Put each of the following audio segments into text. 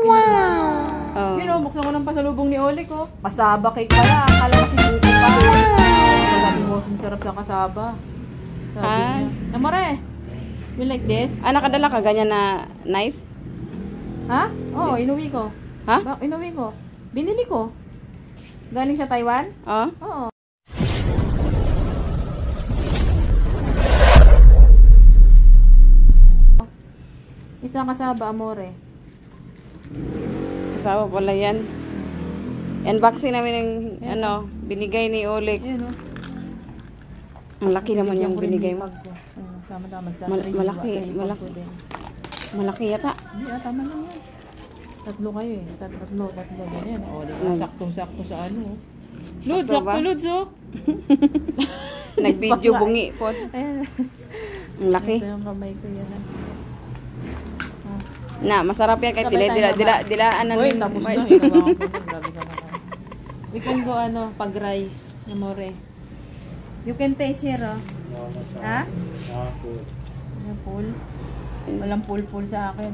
Oh. You know, buksan ko ng pasalubong ni Oli ko. Kasaba cake pala. Akala kasi buko pa. Sabi mo, masarap sa kasaba. Sabi niya. Amore, you like this? Nakadala ka ganyan na knife? Ha? Oo, inuwi ko. Ha? Inuwi ko. Binili ko. Galing sa Taiwan? Oh. Oo. Isang kasaba, amore. Kasama pala yan. Unboxing namin ng binigay ni Oleg. Ayan o. Ang laki naman yung binigay mo. Tama-tama. Malaki. Malaki yata. Hindi, tama lang yan. Tatlo kayo eh. Tatlo. Ganyan. O, diba? Saktong-sakto sa ano. Lods, sakto Lods oh. Nag-video bungi po. Ayan. Ang laki. Ito yung kamay ko yan. Na, masarap yan kahit dilaan na. Uy, tapos na. Hirabangan ko. Grabe ka naman. We can go pag-ray. Amore. You can taste here oh. Ha? Pool. Walang pool sa akin.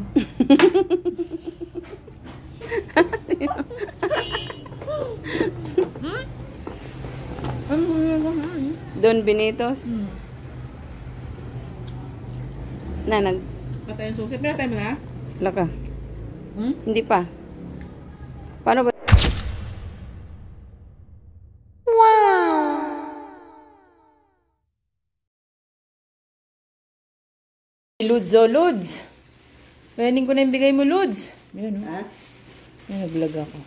Don Benitos. Patay yung susi. Pinatay mo na? Laka. Hindi pa. Paano ba? Lods. Kainin ko na yung bigay mo, Lods. Yan, oh. Ha? Yan, nag-vlog ako.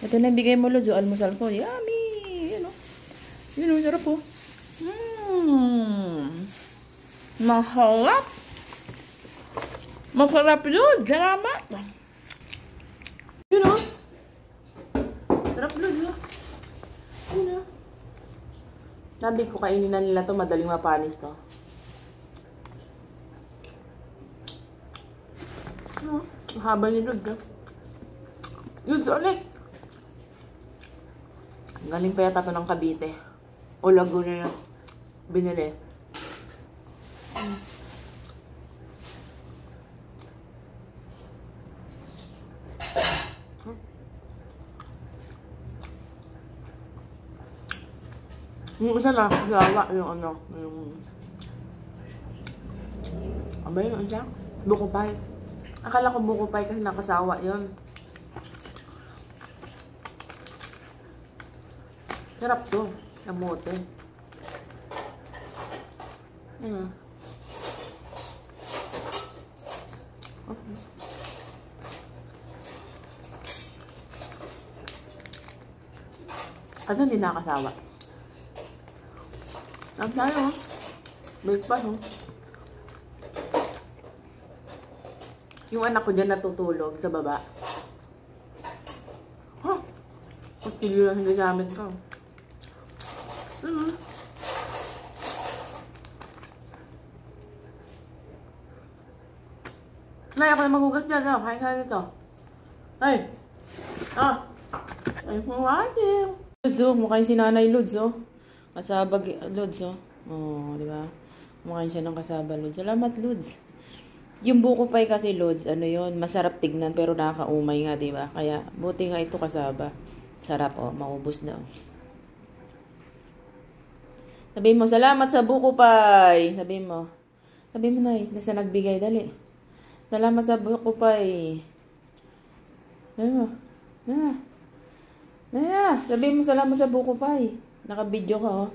Ito na yung bigay mo, Lods. Almusal ko. Yummy! Yan, oh. Yan, oh. Sarap, oh. Mahalap! Masarap, Lods. Salamat! Yan, oh. Sarap, Lods, oh. Yan, oh. Sabi ko, kainin na nila to. Madaling mapanis to. Haba ni Lods, Lods ulit. Galing pa yata ito ng Cavite. O Laguna na binili. Yung isa na, gawa yung abay yung isa, buko pie. Akala ko buko pie kasi nakasawa yun. Sarap to. Kamote. Okay. Ano hindi nakasawa? Ang tayo, bake pa, Yung anak ko dyan natutulog sa baba. Ha? Pagkili lang hindi gamit ko. Nay, ako na maghugas dyan. Kain ka nito. Ay! Ay, watching. Lods, mukha si Nanay Lods, Kasabag, Lods, di ba? Mukha siya ng kasaba, Lods. Salamat, Lods. Yung buko pie kasi, Lods, masarap tignan pero nakakaumay nga, di ba? Kaya, buti nga ito kasaba. Sarap, maubos na, Sabihin mo, salamat sa buko pie. Sabihin mo, Nay, nasa nagbigay, dali. Salamat sa buko pie. Sabihin mo, sabihin mo, salamat sa buko pie. Naka-video ka,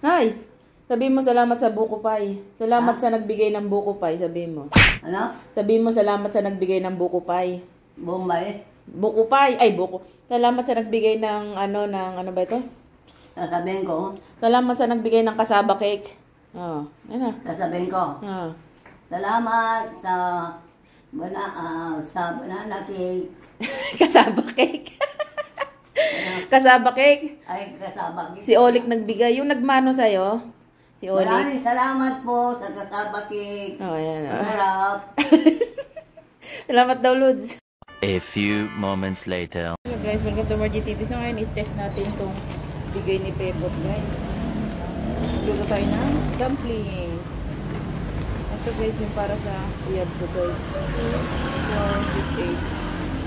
Nay, sabihin mo, salamat sa buko pie. Salamat sa nagbigay ng buko pie, sabihin mo. Ano? Sabihin mo, salamat sa nagbigay ng buko pie. Bombay? Buko pie. Ay, buko. Salamat sa nagbigay ng, ano ba ito? Sasabihin ko. Salamat sa nagbigay ng kasaba cake. Sasabihin ko. Salamat sa banana cake. Kasaba cake. Kasaba cake. Ay, kasaba cake. Si Olik nagbigay. Yung nagmano sa'yo? Si Olik. Maraming salamat po sa kasaba cake. Ayan. Masarap. Salamat daw, Lods. A few moments later. Hello guys, welcome to Margie TV. So ngayon is-test natin itong bigay ni Pepot, guys. Luto tayo ng dumplings. Ito guys, yung para sa uyab ko, guys. So, 6-8.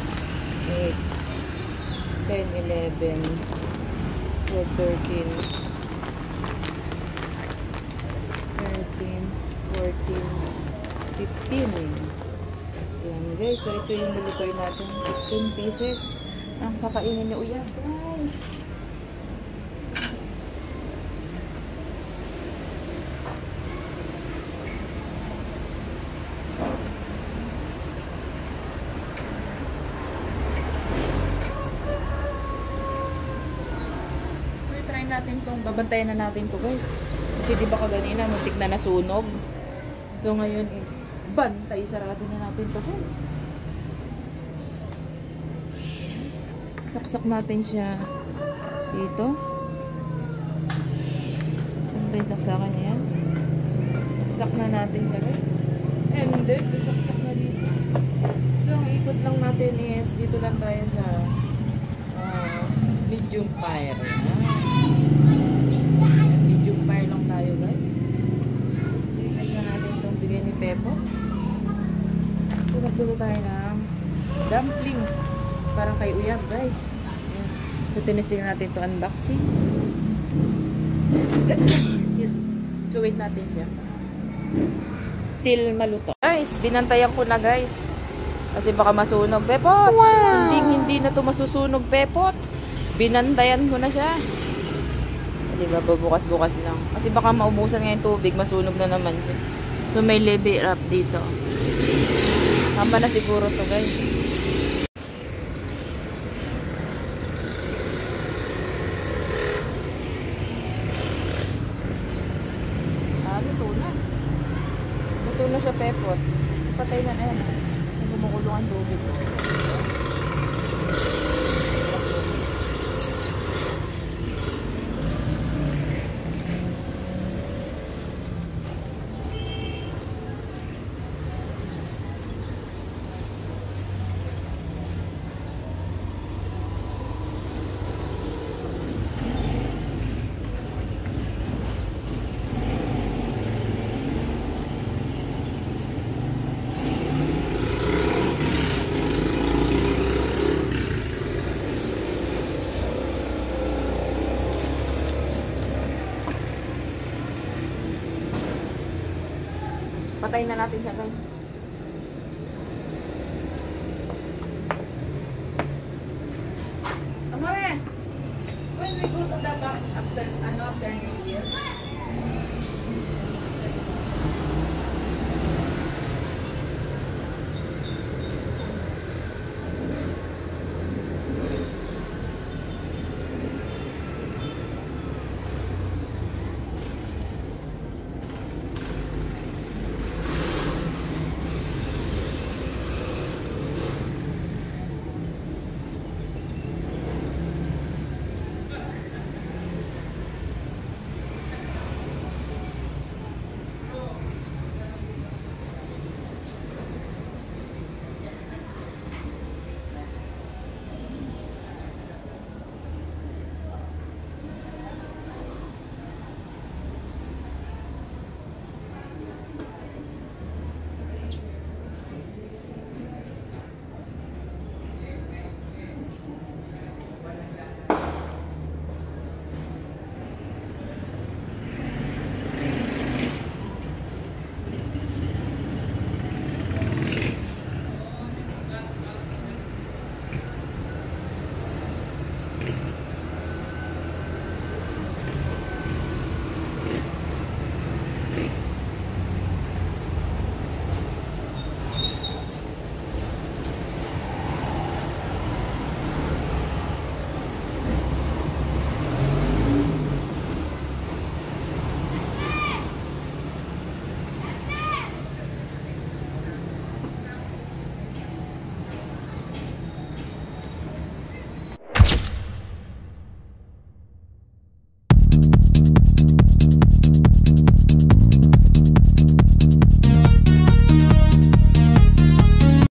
10, 11, 12, 13, 14, 15. Ayan guys, so ito yung nilitoy natin. 15 pieces. Ang kakainin ni Uya. Guys. So, try natin itong, babantayan na natin to guys. Kasi di ba kaganina, muntik na nasunog. So, ngayon is, bantay, sarado na natin to guys. Saksak natin siya dito. Ano ba yung saksakan niya yan? Saksak na natin siya guys. And then, saksak na dito. So, ang ikot lang natin is, dito lang tayo sa medium fire. Medium fire lang tayo guys. So, ikot na natin itong bigay ni Pepo. So, nagluto tayo ng dumplings. Parang kay Uyab guys. Ayan. So, tinesting natin ito unboxing. Yes. So, wait natin siya. Till maluto. Guys, binantayan ko na guys. Kasi baka masunog. Pepot! Wow! Hindi na ito masusunog, Pepot. Binantayan ko na siya. Diba, bubukas-bukas lang. Kasi baka maubusan ngayon tubig, masunog na naman. So, may levy wrap dito. Tama na siguro to guys. Luto na siya, Pepot. Patay na yan. Gumukulong ang tubig. Patayin na natin siya guys. Amore, when we go to the back after